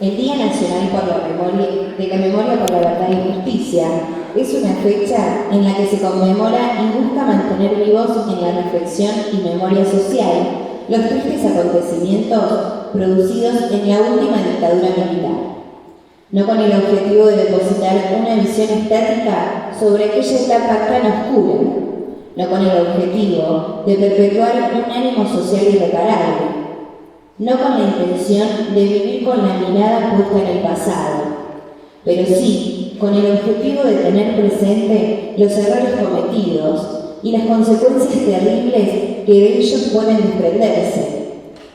El Día Nacional de la Memoria por la Verdad y Justicia es una fecha en la que se conmemora y busca mantener vivos en la reflexión y memoria social los tristes acontecimientos producidos en la última dictadura militar, no con el objetivo de depositar una visión estática sobre aquella etapa tan oscura, no con el objetivo de perpetuar un ánimo social irreparable, no con la intención de vivir con la mirada puesta en el pasado, pero sí con el objetivo de tener presente los errores cometidos y las consecuencias terribles que de ellos pueden desprenderse.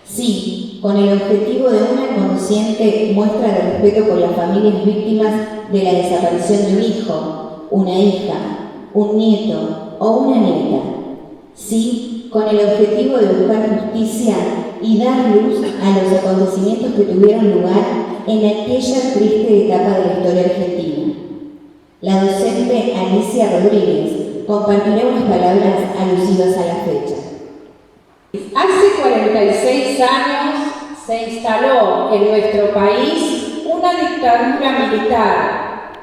Sí, con el objetivo de una consciente muestra de respeto por las familias víctimas de la desaparición de un hijo, una hija, un nieto o una nieta. Sí, con el objetivo de buscar justicia y dar luz a los acontecimientos que tuvieron lugar en aquella triste etapa de la historia argentina. La docente Alicia Rodríguez compartirá unas palabras alusivas a la fecha. Hace 46 años se instaló en nuestro país una dictadura militar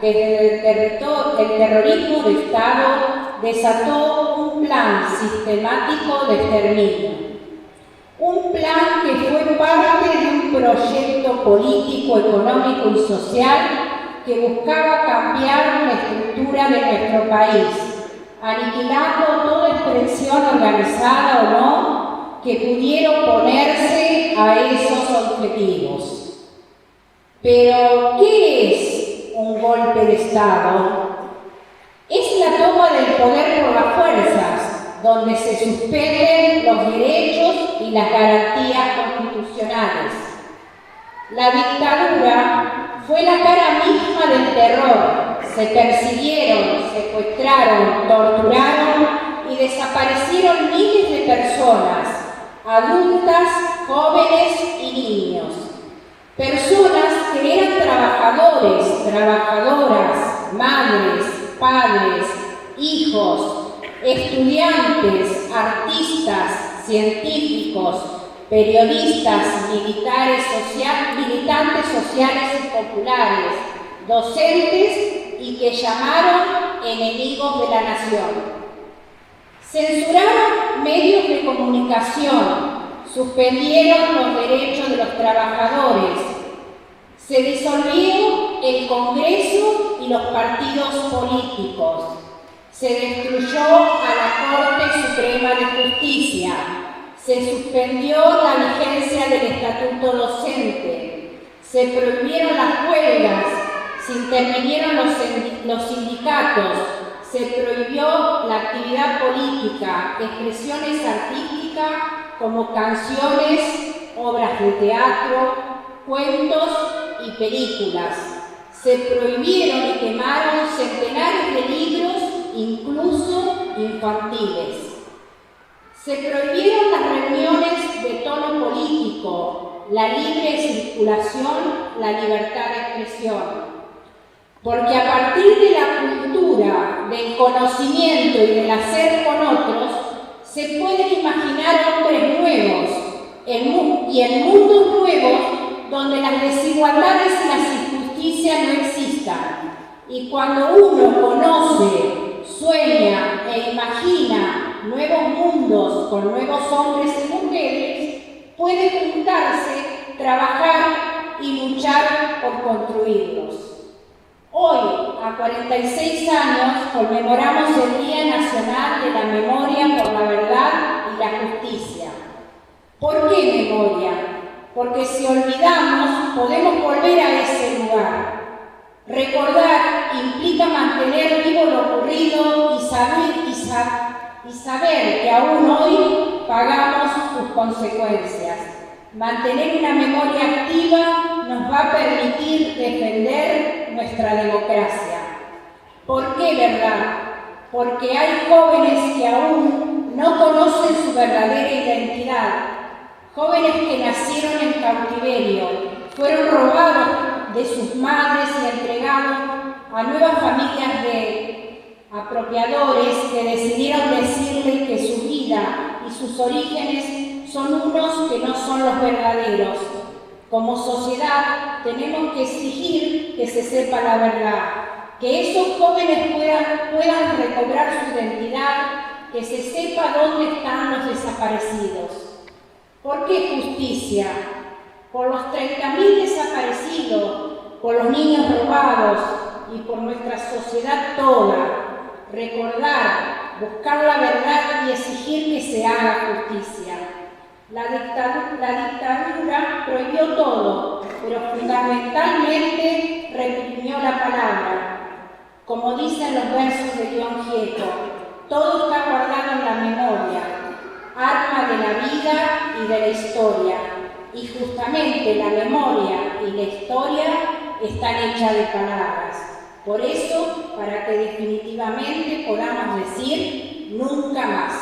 que desde el terrorismo de Estado desató un plan sistemático de exterminio. Un plan que fue parte de un proyecto político, económico y social que buscaba cambiar la estructura de nuestro país, aniquilando toda expresión organizada o no que pudiera oponerse a esos objetivos. Pero, ¿qué es un golpe de Estado? Es la toma del poder por las fuerzas, donde se suspenden los derechos y las garantías constitucionales. La dictadura fue la cara misma del terror. Se persiguieron, secuestraron, torturaron y desaparecieron miles de personas, adultas, jóvenes y niños. Personas que eran trabajadores, trabajadoras, madres, padres, hijos, estudiantes, artistas, científicos, periodistas, militantes sociales y populares, docentes y que llamaron enemigos de la nación. Censuraron medios de comunicación, suspendieron los derechos de los trabajadores, se disolvió el Congreso y los partidos políticos, se destruyó a la Corte Suprema de Justicia, se suspendió la vigencia del Estatuto Docente, se prohibieron las huelgas, se intervinieron los sindicatos, se prohibió la actividad política, expresiones artísticas como canciones, obras de teatro, cuentos y películas. Se prohibieron y quemaron centenares de libros, incluso infantiles. Se prohibieron las reuniones de tono político, la libre circulación, la libertad de expresión. Porque a partir de la cultura, del conocimiento y del hacer con otros, se pueden imaginar hombres nuevos y en mundos nuevos donde las desigualdades y las injusticias no existan. Y cuando uno conoce, sueña e imagina nuevos mundos con nuevos hombres y mujeres, puede juntarse, trabajar y luchar por construirlos. Hoy, a 46 años, conmemoramos el Día Nacional de la Memoria por la Verdad y la Justicia. ¿Por qué memoria? Porque si olvidamos, podemos volver a ese lugar. Recordar implica mantener vivo lo ocurrido y saber que aún hoy pagamos sus consecuencias. Mantener una memoria activa nos va a permitir defender nuestra democracia. ¿Por qué verdad? Porque hay jóvenes que aún no conocen su verdadera identidad, jóvenes que nacieron en cautiverio, fueron robados de sus madres y entregados a nuevas familias de apropiadores que decidieron decirle que su vida y sus orígenes son unos que no son los verdaderos. Como sociedad tenemos que exigir que se sepa la verdad, que esos jóvenes puedan recobrar su identidad, que se sepa dónde están los desaparecidos. ¿Por qué justicia? Por los 30.000 desaparecidos, por los niños robados y por nuestra sociedad toda. Recordar, buscar la verdad y exigir que se haga justicia. La dictadura prohibió todo, pero fundamentalmente reprimió la palabra. Como dicen los versos de León Gieco, todo está guardado en la memoria, arma de la vida y de la historia. Y justamente la memoria y la historia están hechas de palabras. Por eso, para que definitivamente podamos decir nunca más.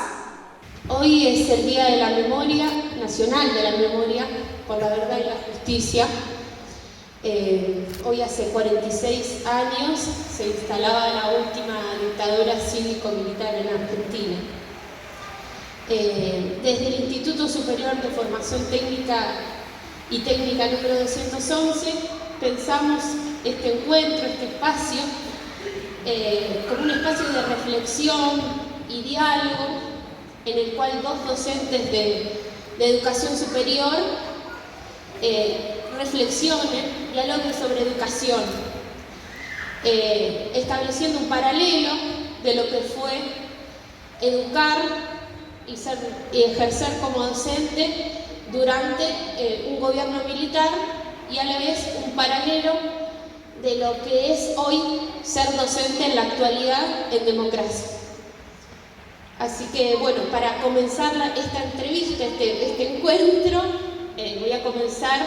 Hoy es el Día de la Memoria, Nacional de la Memoria, por la verdad y la justicia. Hoy hace 46 años se instalaba la última dictadura cívico-militar en Argentina. Desde el Instituto Superior de Formación Técnica y Técnica número 211 pensamos este encuentro, este espacio, como un espacio de reflexión y diálogo en el cual dos docentes de educación superior reflexionen, dialoguen sobre educación, estableciendo un paralelo de lo que fue educar y ejercer como docente durante un gobierno militar y a la vez un paralelo de lo que es hoy ser docente en la actualidad en democracia. Así que bueno, para comenzar esta entrevista, este encuentro, voy a comenzar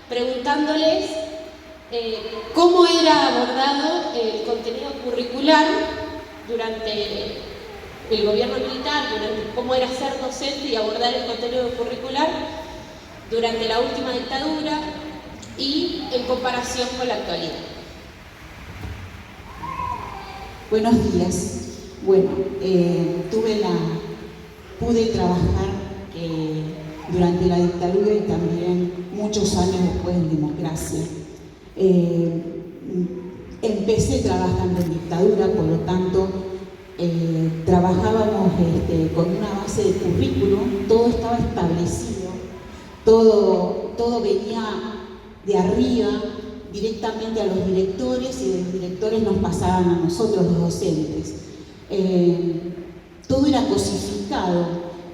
preguntándoles cómo era abordado el contenido curricular durante el gobierno militar, cómo era ser docente y abordar el contenido curricular durante la última dictadura y en comparación con la actualidad. Buenos días. Bueno, pude trabajar durante la dictadura y también muchos años después en democracia. Empecé trabajando en dictadura, por lo tanto, trabajábamos con una base de currículum, todo estaba establecido, todo venía de arriba directamente a los directores y de los directores nos pasaban a nosotros los docentes. Todo era cosificado,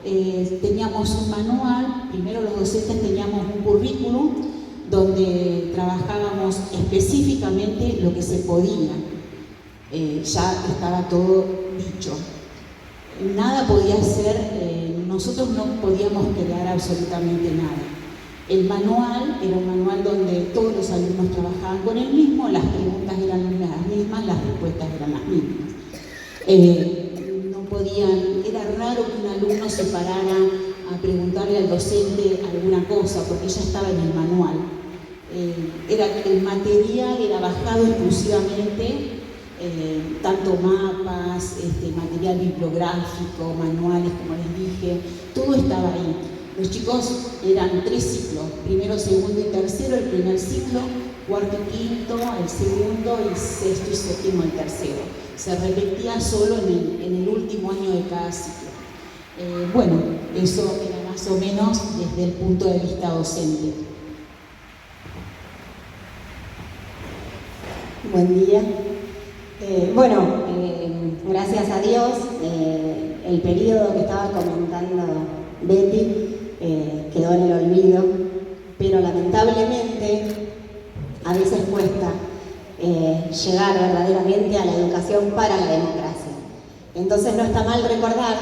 teníamos un manual, primero los docentes teníamos un currículum donde trabajábamos específicamente lo que se podía, ya estaba todo dicho. Nada podía ser, nosotros no podíamos crear absolutamente nada. El manual era un manual donde todos los alumnos trabajaban con el mismo, las preguntas eran las mismas, las respuestas eran las mismas. Era raro que un alumno se parara a preguntarle al docente alguna cosa, porque ya estaba en el manual. El material era bajado exclusivamente, tanto mapas, material bibliográfico, manuales, como les dije, todo estaba ahí. Los chicos eran 3 ciclos, primero, segundo y tercero, el primer ciclo, cuarto y quinto, el segundo, y sexto y séptimo, el tercero. Se repetía solo en el último año de cada ciclo. Bueno, eso era más o menos desde el punto de vista docente. Buen día. Gracias a Dios, el periodo que estaba comentando Betty quedó en el olvido, pero lamentablemente a veces cuesta llegar verdaderamente a la educación para la democracia. Entonces no está mal recordar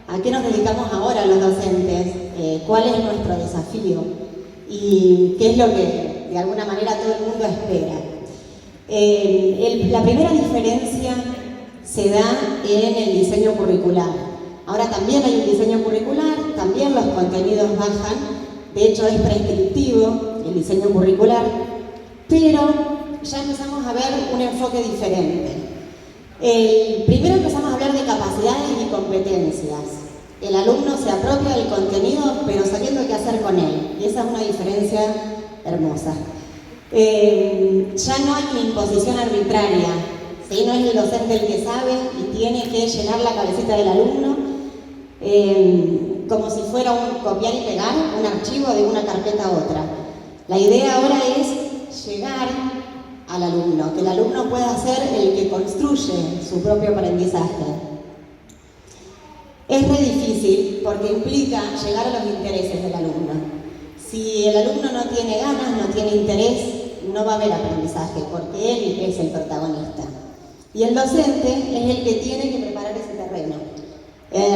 a qué nos dedicamos ahora los docentes, cuál es nuestro desafío y qué es lo que de alguna manera todo el mundo espera. La primera diferencia se da en el diseño curricular. Ahora también hay un diseño curricular, también los contenidos bajan, de hecho es prescriptivo el diseño curricular, pero ya empezamos a ver un enfoque diferente. Primero empezamos a hablar de capacidades y competencias. El alumno se apropia del contenido, pero sabiendo qué hacer con él. Y esa es una diferencia hermosa. Ya no hay una imposición arbitraria, ¿sí? No es el docente el que sabe y tiene que llenar la cabecita del alumno como si fuera un copiar y pegar un archivo de una carpeta a otra. La idea ahora es llegar al alumno, que el alumno pueda ser el que construye su propio aprendizaje. Es muy difícil porque implica llegar a los intereses del alumno. Si el alumno no tiene ganas, no tiene interés, no va a haber aprendizaje porque él es el protagonista. Y el docente es el que tiene que preparar ese terreno.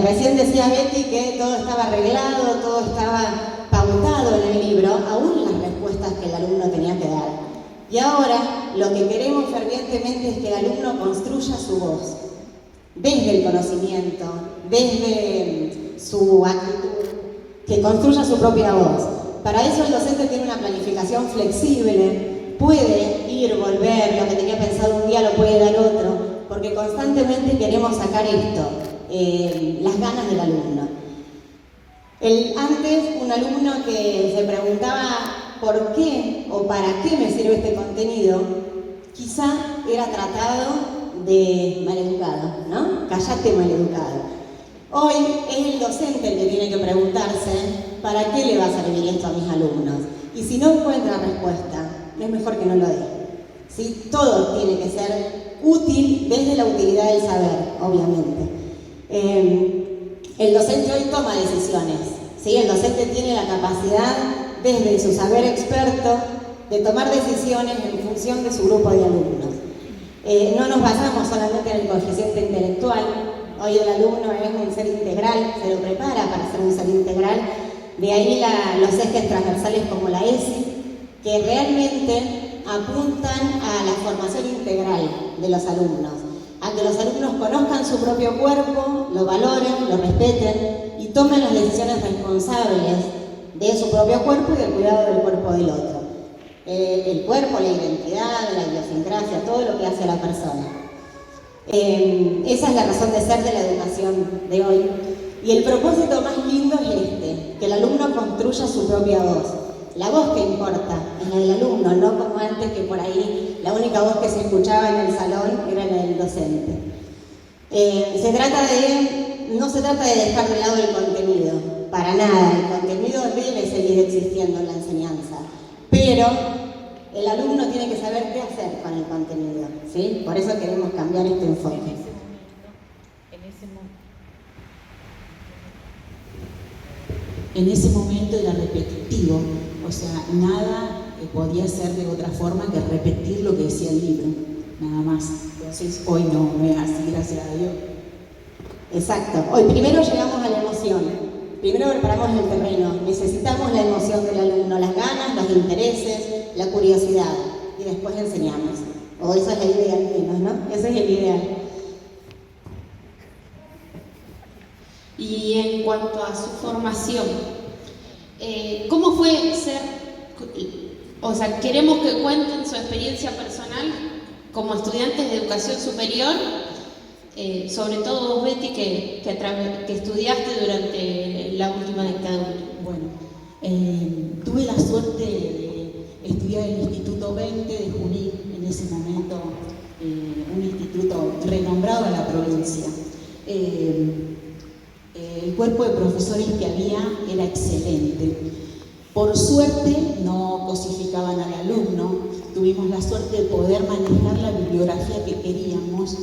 Recién decía Betty que todo estaba arreglado, todo estaba pautado en el libro, aún las respuestas que el alumno tenía que dar. Y ahora lo que queremos fervientemente es que el alumno construya su voz, desde el conocimiento, desde su actitud, que construya su propia voz. Para eso el docente tiene una planificación flexible, puede ir, volver, lo que tenía pensado un día lo puede dar otro, porque constantemente queremos sacar esto, las ganas del alumno. Antes, un alumno que se preguntaba por qué o para qué me sirve este contenido, quizá era tratado de maleducado, ¿no? Cállate, maleducado. Hoy es el docente el que tiene que preguntarse para qué le va a servir esto a mis alumnos. Y si no encuentra respuesta, es mejor que no lo dé. ¿Sí? Todo tiene que ser útil desde la utilidad del saber, obviamente. El docente hoy toma decisiones, ¿sí? El docente tiene la capacidad, desde su saber experto, de tomar decisiones en función de su grupo de alumnos. No nos basamos solamente en el coeficiente intelectual. Hoy el alumno es un ser integral, se lo prepara para ser un ser integral. De ahí los ejes transversales como la ESI, que realmente apuntan a la formación integral de los alumnos, a que los alumnos conozcan su propio cuerpo, lo valoren, lo respeten y tomen las decisiones responsables de su propio cuerpo y del cuidado del cuerpo del otro. El cuerpo, la identidad, la idiosincrasia, todo lo que hace a la persona. Esa es la razón de ser de la educación de hoy. Y el propósito más lindo es que el alumno construya su propia voz. La voz que importa es la del alumno, no como antes que por ahí la única voz que se escuchaba en el salón era la del docente. No se trata de dejar de lado el contenido, para nada. El contenido debe seguir existiendo en la enseñanza, pero el alumno tiene que saber qué hacer con el contenido, ¿sí? Por eso queremos cambiar este enfoque. En ese momento era repetitivo, o sea, nada podía ser de otra forma que repetir lo que decía el libro, nada más. Entonces hoy no es así, gracias a Dios. Exacto. Hoy primero llegamos a la emoción, primero preparamos el terreno, necesitamos la emoción del alumno, las ganas, los intereses, la curiosidad, y después enseñamos. O eso es el ideal menos, ¿no? Ese es el ideal. Y en cuanto a su formación, ¿cómo fue ser? O sea, queremos que cuenten su experiencia personal como estudiantes de educación superior, sobre todo vos, Betty, que estudiaste durante la última dictadura. Bueno, tuve la suerte de estudiar en el Instituto 20 de Junín, en ese momento, un instituto renombrado en la provincia. El cuerpo de profesores que había era excelente. Por suerte no cosificaban al alumno, tuvimos la suerte de poder manejar la bibliografía que queríamos,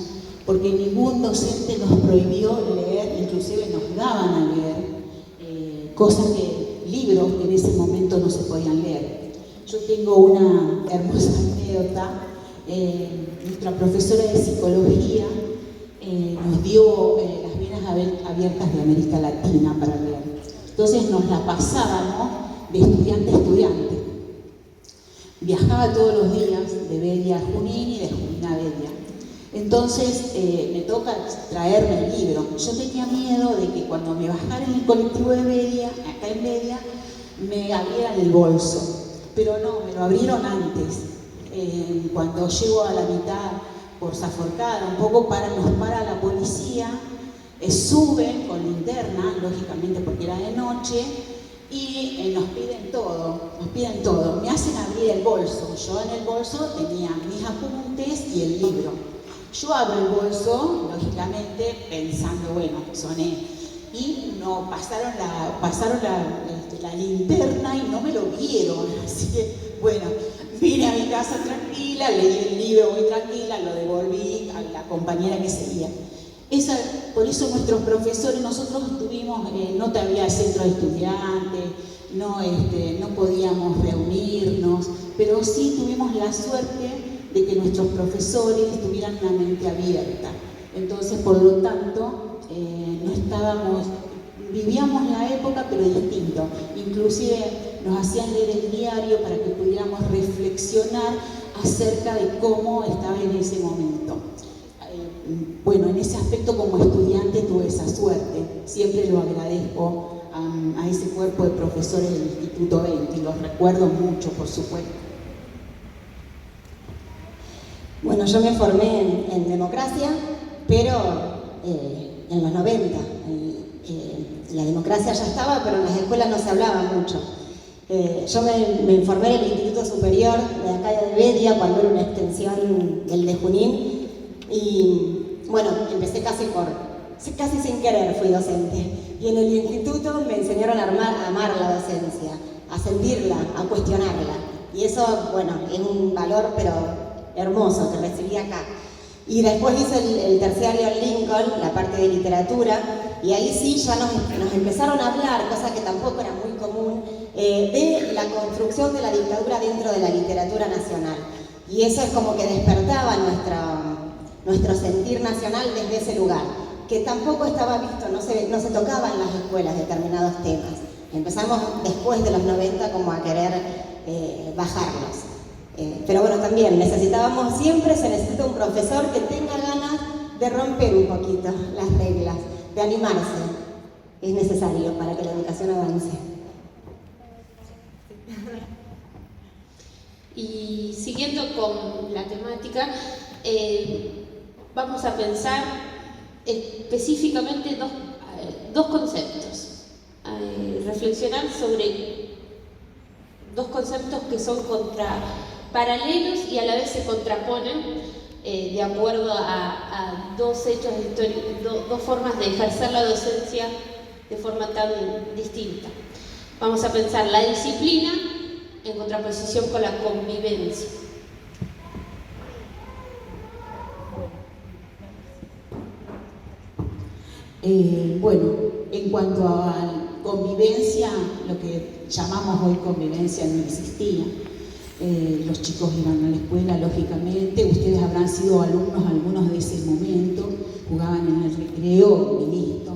porque ningún docente nos prohibió leer, inclusive nos daban a leer libros que en ese momento no se podían leer. Yo tengo una hermosa anécdota. Nuestra profesora de psicología nos dio las Venas Abiertas de América Latina para leer. Entonces nos la pasábamos de estudiante a estudiante. Viajaba todos los días de Bedia a Junín y de Junín a Bedia. Entonces me toca traerme el libro. Yo tenía miedo de que cuando me bajara en el colectivo de Bedia, acá en Bedia, me abrieran el bolso. Pero no, me lo abrieron antes. Cuando llego a la mitad por Zaforcada, un poco nos para la policía, suben con linterna, lógicamente porque era de noche, y nos piden todo, me hacen abrir el bolso. Yo en el bolso tenía mis apuntes y el libro. Yo abro el bolso, lógicamente, pensando, bueno, soné, y no pasaron la linterna y no me lo vieron, así que, bueno, vine a mi casa tranquila, leí el libro muy tranquila, lo devolví a la compañera que seguía. Por eso nuestros profesores, nosotros tuvimos, no había centro de estudiantes, no podíamos reunirnos, pero sí tuvimos la suerte de que nuestros profesores tuvieran una mente abierta. Entonces, por lo tanto, vivíamos la época pero distinto. Inclusive nos hacían leer el diario para que pudiéramos reflexionar acerca de cómo estaba en ese momento. Bueno, en ese aspecto como estudiante tuve esa suerte. Siempre lo agradezco a ese cuerpo de profesores del Instituto 20 y los recuerdo mucho, por supuesto. Bueno, yo me formé en democracia, pero en los 90. La democracia ya estaba, pero en las escuelas no se hablaba mucho. Yo me informé en el Instituto Superior de acá de Bedia, cuando era una extensión del de Junín, y bueno, empecé casi sin querer fui docente. Y en el instituto me enseñaron a amar la docencia, a sentirla, a cuestionarla. Y eso, bueno, es un valor pero hermoso que recibí acá. Y después hice el terciario en Lincoln, la parte de literatura, y ahí sí ya nos empezaron a hablar, cosa que tampoco era muy común, de la construcción de la dictadura dentro de la literatura nacional. Y eso es como que despertaba nuestro sentir nacional desde ese lugar, que tampoco estaba visto, no se tocaba en las escuelas determinados temas. Empezamos después de los 90 como a querer bajarlos. Pero bueno, también siempre se necesita un profesor que tenga ganas de romper un poquito las reglas, de animarse. Es necesario para que la educación avance. Y siguiendo con la temática, vamos a pensar específicamente dos conceptos. Reflexionar sobre dos conceptos que son paralelos y a la vez se contraponen de acuerdo a dos hechos históricos, dos formas de ejercer la docencia de forma tan distinta. Vamos a pensar la disciplina en contraposición con la convivencia. Bueno, en cuanto a convivencia, lo que llamamos hoy convivencia no existía. Los chicos iban a la escuela, lógicamente, ustedes habrán sido alumnos algunos de ese momento, jugaban en el recreo y listo.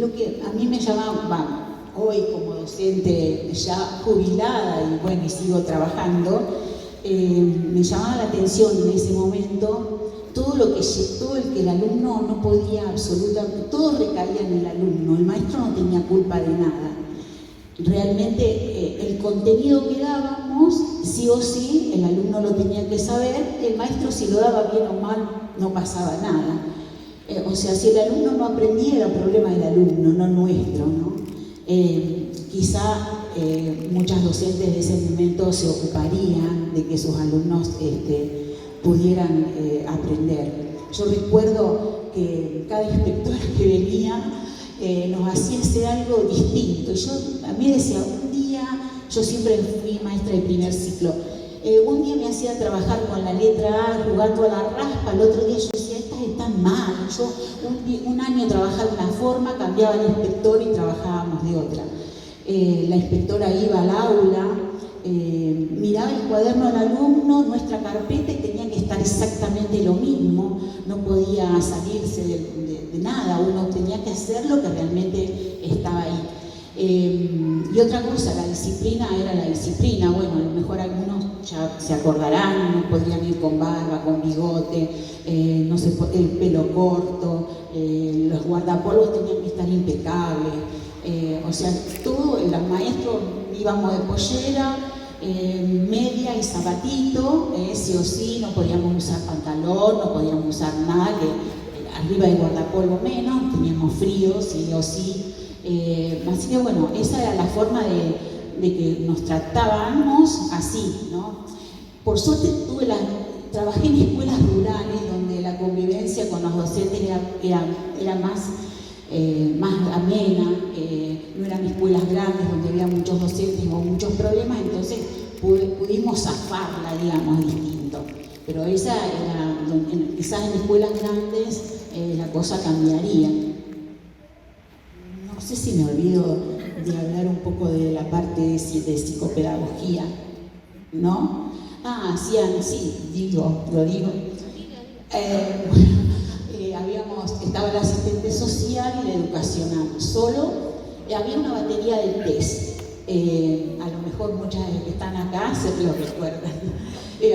Lo que a mí me llamaba, hoy como docente ya jubilada y bueno, y sigo trabajando, me llamaba la atención en ese momento todo el que el alumno no podía absolutamente, todo recaía en el alumno, el maestro no tenía culpa de nada. Realmente el contenido que dábamos, sí o sí, el alumno lo tenía que saber, el maestro si lo daba bien o mal, no pasaba nada. O sea, si el alumno no aprendía, era problema del alumno, no nuestro, ¿no? Quizá muchas docentes de ese momento se ocuparían de que sus alumnos pudieran aprender. Yo recuerdo que cada inspectora que venía nos hacía hacer algo distinto. A mí decía, un día, yo siempre fui maestra de primer ciclo, un día me hacía trabajar con la letra A, jugando a la raspa, el otro día yo decía, estas están mal. Yo un año trabajaba de una forma, cambiaba el inspector y trabajábamos de otra. La inspectora iba al aula, miraba el cuaderno del alumno, nuestra carpeta, y tenía que estar exactamente lo mismo, no podía salirse de nada, uno tenía que hacer lo que realmente estaba ahí. Y otra cosa, la disciplina era la disciplina. Bueno, a lo mejor algunos ya se acordarán, no podían ir con barba, con bigote, el pelo corto, los guardapolvos tenían que estar impecables. O sea, todo, los maestros íbamos de pollera, media y zapatito, sí o sí, no podíamos usar pantalón, no podíamos usar nada, arriba del guardapolvo menos, teníamos frío, sí o sí. Así que bueno, esa era la forma de que nos tratábamos así, ¿no? Por suerte trabajé en escuelas rurales donde la convivencia con los docentes era más amena, no eran escuelas grandes donde había muchos docentes o muchos problemas, entonces pudimos zafarla, digamos, distinto. Pero esa era, quizás en escuelas grandes la cosa cambiaría. No sé si me olvido de hablar un poco de la parte de psicopedagogía, ¿no? Sí, lo digo. Estaba el asistente social y la educacional. Había una batería de test. A lo mejor muchas de las que están acá se lo recuerdan.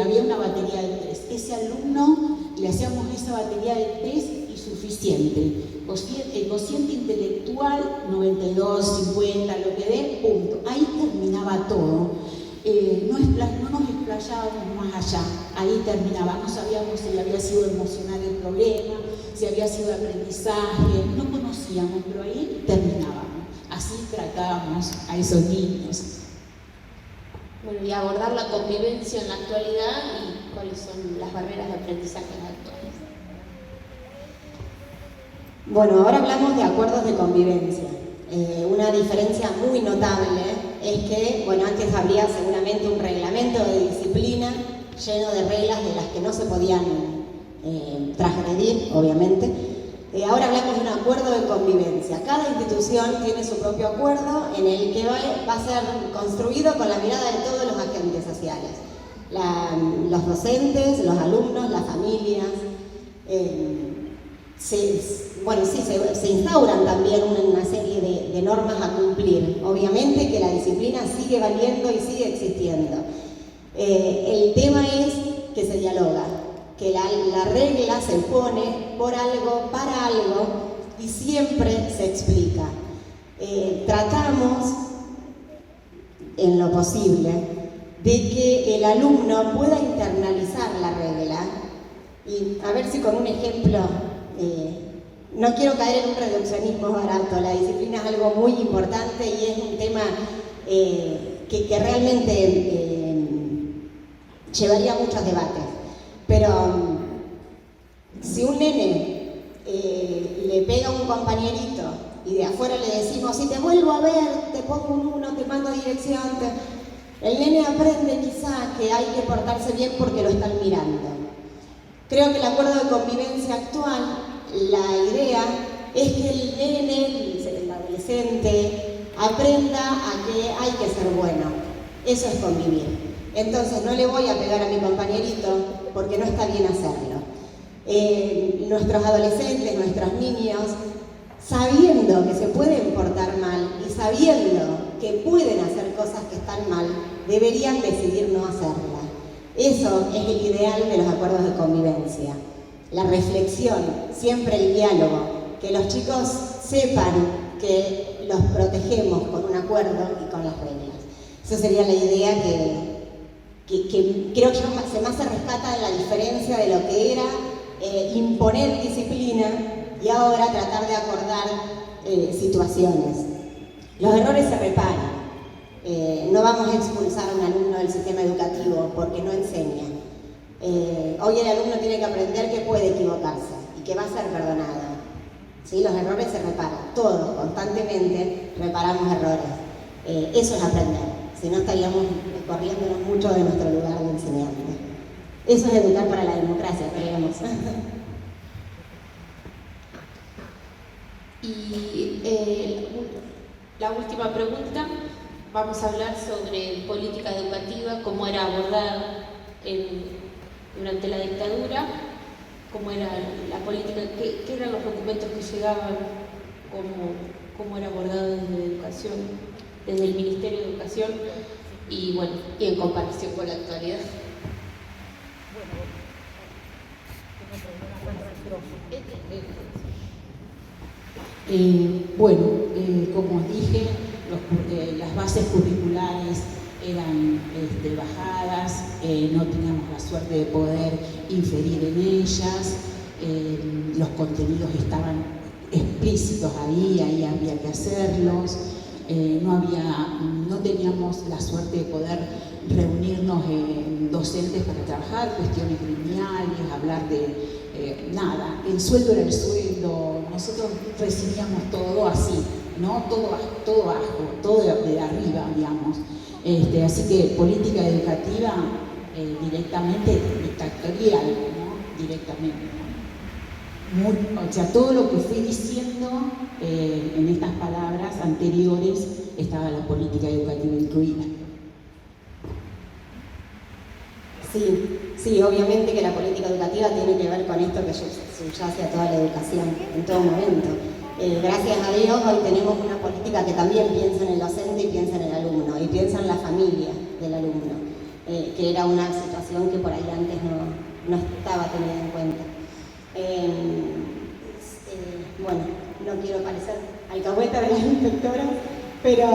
Había una batería de test. Ese alumno le hacíamos esa batería de test y suficiente. Cociente intelectual, 92, 50, lo que dé, punto. Ahí terminaba todo. No nos explayábamos más allá, ahí terminaba, no sabíamos si había sido emocional el problema, si había sido aprendizaje, no conocíamos, pero ahí terminábamos. Así tratábamos a esos niños. Bueno, y abordar la convivencia en la actualidad y cuáles son las barreras de aprendizaje actuales. Bueno, ahora hablamos de acuerdos de convivencia. Una diferencia muy notable es que, bueno, antes habría seguramente un reglamento de disciplina lleno de reglas de las que no se podían transgredir, obviamente. Ahora hablamos de un acuerdo de convivencia. Cada institución tiene su propio acuerdo en el que va a ser construido con la mirada de todos los agentes sociales. Los docentes, los alumnos, las familias. Se instauran también una serie de normas a cumplir. Obviamente que la disciplina sigue valiendo y sigue existiendo. El tema es que se dialoga, que la regla se pone por algo, para algo, y siempre se explica. Tratamos, en lo posible, de que el alumno pueda internalizar la regla. Y a ver si con un ejemplo... no quiero caer en un reduccionismo barato, la disciplina es algo muy importante y es un tema que realmente llevaría muchos debates. Pero si un nene le pega a un compañerito y de afuera le decimos, si te vuelvo a ver, te pongo un 1, te mando dirección, el nene aprende quizá que hay que portarse bien porque lo están mirando. Creo que el acuerdo de convivencia actual, la idea es que el nene, el adolescente, aprenda a que hay que ser bueno. Eso es convivir. Entonces no le voy a pegar a mi compañerito porque no está bien hacerlo. Nuestros adolescentes, nuestros niños, sabiendo que se pueden portar mal y sabiendo que pueden hacer cosas que están mal, deberían decidir no hacerlas. Eso es el ideal de los acuerdos de convivencia. La reflexión, siempre el diálogo, que los chicos sepan que los protegemos con un acuerdo y con las reglas. Esa sería la idea que creo que se más se rescata en la diferencia de lo que era imponer disciplina y ahora tratar de acordar situaciones. Los errores se reparan. No vamos a expulsar a un alumno del sistema educativo porque no enseña. Hoy el alumno tiene que aprender que puede equivocarse y que va a ser perdonado. ¿Sí? Los errores se reparan, todos, constantemente reparamos errores. Eso es aprender, si no estaríamos corriéndonos mucho de nuestro lugar de enseñanza. Eso es educar para la democracia, creemos. Y la última pregunta, vamos a hablar sobre política educativa, cómo era abordada durante la dictadura, cómo era la política, qué eran los documentos que llegaban, cómo era abordado desde educación, desde el Ministerio de Educación y bueno, y en comparación con la actualidad. Como os dije, las bases curriculares eran bajadas, no teníamos la suerte de poder inferir en ellas, los contenidos estaban explícitos ahí había que hacerlos. No teníamos la suerte de poder reunirnos docentes para trabajar cuestiones lineales, hablar de nada. El sueldo era el sueldo, nosotros recibíamos todo así, ¿no? Todo bajo, todo de arriba, digamos. Así que política educativa directamente dictatorial, ¿no? Directamente. O sea, todo lo que fui diciendo en estas palabras anteriores estaba la política educativa incluida. Sí, obviamente que la política educativa tiene que ver con esto que subyace a toda la educación, en todo momento. Gracias a Dios hoy tenemos una política que también piensa en el docente y piensa en el alumno, y piensa en la familia del alumno, que era una situación que por ahí antes no estaba tenida en cuenta. Bueno, no quiero parecer alcahueta de las inspectoras, pero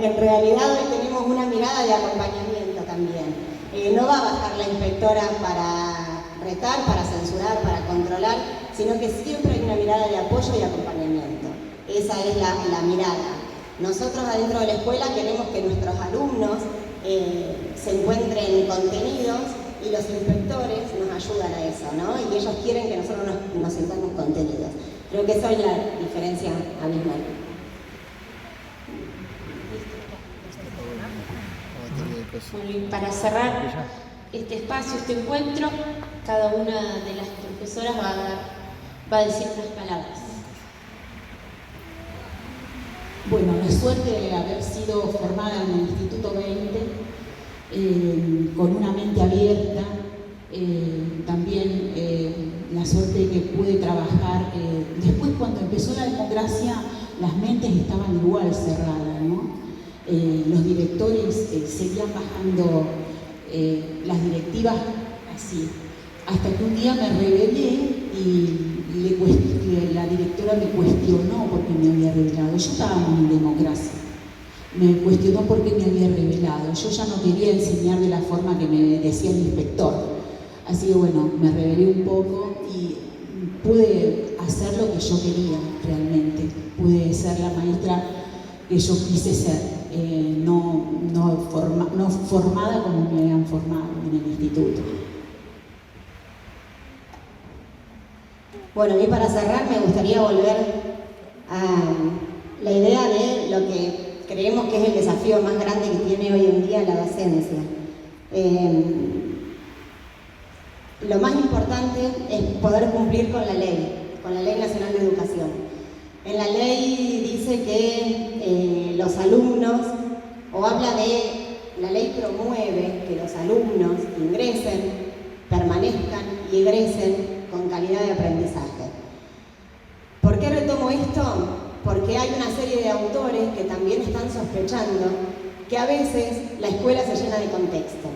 en realidad hoy tenemos una mirada de acompañamiento también. No va a bajar la inspectora para retar, para censurar, para controlar, sino que siempre hay una mirada de apoyo y acompañamiento. Esa es la mirada. Nosotros adentro de la escuela queremos que nuestros alumnos se encuentren contenidos y los inspectores nos ayudan a eso, ¿no? Y ellos quieren que nosotros nos sintamos contenidos. Creo que esa es la diferencia abismal. Bueno, y para cerrar este espacio, este encuentro, cada una de las profesoras va a decir unas palabras. Bueno, la suerte de haber sido formada en el Instituto 20, con una mente abierta, también la suerte de que pude trabajar. Después, cuando empezó la democracia, las mentes estaban igual cerradas, ¿no? Los directores seguían bajando las directivas así, hasta que un día me rebelé y la directora me cuestionó por qué me había rebelado. Yo estábamos en democracia, me cuestionó por qué me había rebelado. Yo ya no quería enseñar de la forma que me decía el inspector, así que bueno, me rebelé un poco y pude hacer lo que yo quería realmente. Pude ser la maestra que yo quise ser. No formada como me habían formado en el instituto. Bueno, y para cerrar me gustaría volver a la idea de lo que creemos que es el desafío más grande que tiene hoy en día la docencia. Lo más importante es poder cumplir con la Ley Nacional de Educación. En la ley dice que los alumnos, o habla de, la ley promueve que los alumnos ingresen, permanezcan y egresen con calidad de aprendizaje. ¿Por qué retomo esto? Porque hay una serie de autores que también están sospechando que a veces la escuela se llena de contexto.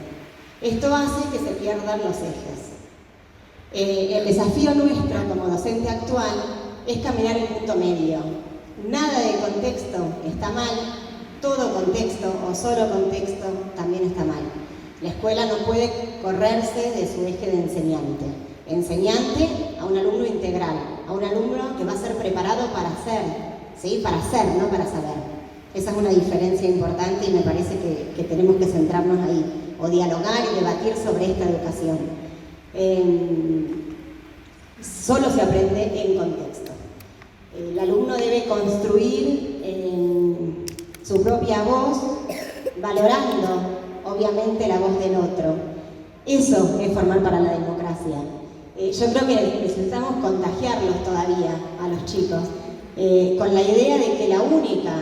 Esto hace que se pierdan los ejes. El desafío nuestro como docente actual es caminar en punto medio. Nada de contexto está mal, todo contexto o solo contexto también está mal. La escuela no puede correrse de su eje de enseñante. Enseñante a un alumno integral, a un alumno que va a ser preparado para ser, ¿sí? Para ser, no para saber. Esa es una diferencia importante y me parece que tenemos que centrarnos ahí, o dialogar y debatir sobre esta educación. Solo se aprende en contexto. El alumno debe construir su propia voz, valorando obviamente la voz del otro. Eso es formar para la democracia. Yo creo que necesitamos contagiarlos todavía a los chicos con la idea de que la única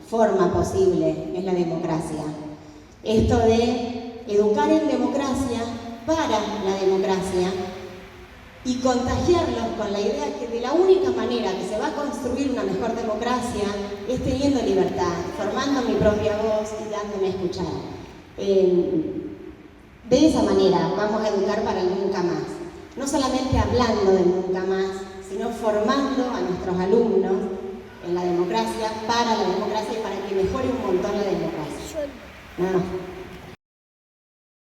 forma posible es la democracia. Esto de educar en democracia para la democracia y contagiarlos con la idea que de la única manera que se va a construir una mejor democracia es teniendo libertad, formando mi propia voz y dándome a escuchar. De esa manera vamos a educar para el nunca más. No solamente hablando del nunca más, sino formando a nuestros alumnos en la democracia, para la democracia y para que mejore un montón la democracia. Nada más.